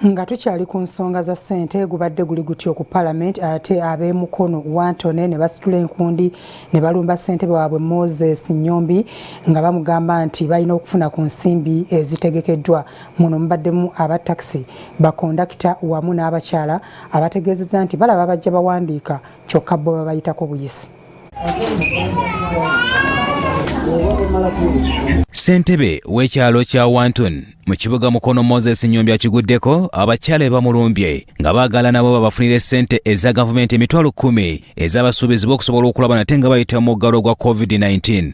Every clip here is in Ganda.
Nga tukyali ku nsonga za ssente gubadde guli gutyo ku Parliament ate ab'emukono wantone ne basitula enkundi ne balumba ssentebe waabwe Moses Nyombi nga bamugamba nti balina okufuna ku nsimbi ezitegekeddwa. Muno mubaddemu aba taxi bakondakita wamu n'abakyala abategeezezza nti balaba bajja bawandiika kyokka bo babayitako buyisi. Ssentebe w'ekyalo kya Wanton mu kibuga Mukono Moses Nyombi akiguddeko abakyala bamulumbye nga baagala nabo babafunire ssente eza gavumenti emitwalo 10 ez'abasuubizi b'okusobola okulaba nate nga bayita mu muggalo gwa COVID-19.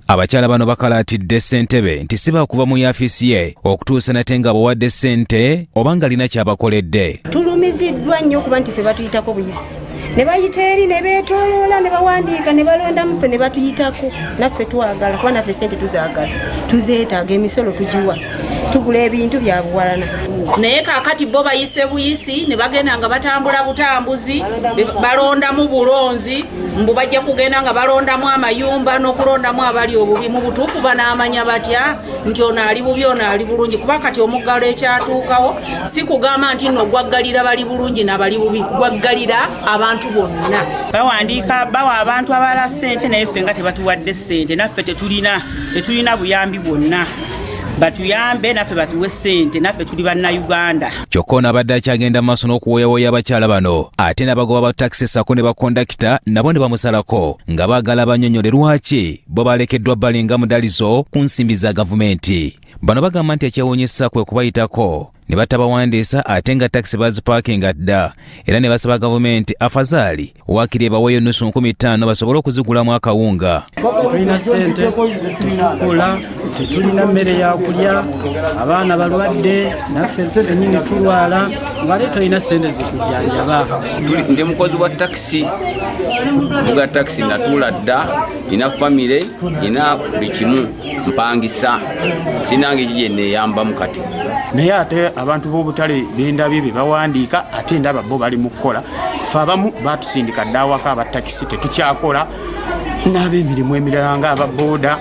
Abakyala bano bakalaatidde ssentebe nti si bakuva mu yafisi ye okutuusa nate nga bawadde ssente oba nga lina kyabakoledde. Tulumiziddwa nnyo okuba nti ffe batuyitako buyisi. Ne bayita eri ne beetooloola ne bawandiika ne balondamu ffe ne batuyitako. Naffe twagala kuba naffe ssente tuzaagala. Tuzeetaaga emisolo tugiwa. Tugula ebintu bya buwalana. Naye kaakati bo bayise buyisi ne bagenda nga batambula butambuzi balondamu bulonzi mbu bajja kugenda nga balondamu amayumba n'okulondamu abali obubi mu butuufu banaamanya batya nti ono ali bubi ono ali bulungi kuba kati omuggalo ekyatuukawo si kugamba nti nno gwaggalira bali bulungi n'abali bubi gwaggalira abantu bonna. Bawandiika bawa abantu abala ssente naye ffe nga tebatuwadde ssente naffe tetulina buyambi bwonna. Batuyambe naffe batuwe ssente naffe tuli bannayuganda. Kyokka ono abadde akyagenda maaso n'okuwoyawoya abakyala bano ate n'abagoba ba takisi sako ne bakondakita nabo ne bamusalako nga baagala bannyonnyole lwaki bo balekeddwa bbali nga mudalizo ku nsimbi za gavumenti. Bano bagamba nti ekyewuunyisa kwe kubayitako ne batabawandiisa ate nga takisi bazipaakinga dda era ne basaba gavumenti afazaali waakiri ebaweeyo nusu 15,000 basobole okuzigulamu akawunga. Tulina ssente tukula tetulina mmere ya kulya abaana balwadde naffe ffennyini tulwala ng'ate tulina ssente zikujjanjaba. Ndi mukozi wa takisi buga takisi natuula dda ina famire ina buli kimu mpangisa sinange kije neeyambamu kati. Naye ate abantu b'obutale b'endabye bye bawandiika ate ndaba bo bali mu kukola ffe abamu baatusindika dda awaka abatakisi tetukyakola n'ab'emirimu emirala ng'ababooda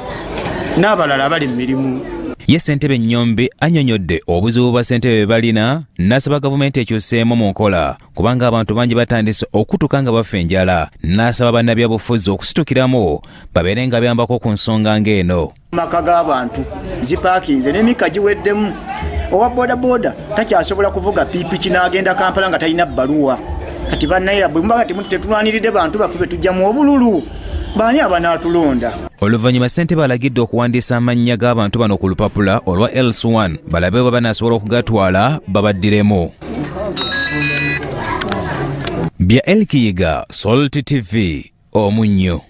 n'abalala abali mu mirimu. Ye ssentebe Nyombi annyonnyodde obuzibu bwa ssentebe bwe balina n'asaba gavumenti ekyuseemu mu nkola kubanga abantu bangi batandise okutuka nga bafa enjala n'asaba bannabyabufuzi okusitukiramu babeere nga byambako ku nsonga ng'eno. Maka g'abantu zipaakinze n'emikka giweddemu. Owa bodaboda takyasobola kuvuga pikipiki n'agenda Kampala nga talina bbaluwa. Kati bannaye bwe mbaga tetulwaniridde bantu baffe betujja mu obululu baani abanaatulonda. Oluvannyuma ssentebe alagidde okuwandiisa amannya g'abantu bano ku lupapula olwa LS1 balabe bwe banaasobola okugatwala babaddiremu. Bya Elkiyiga, Salt TV, Omunnyo.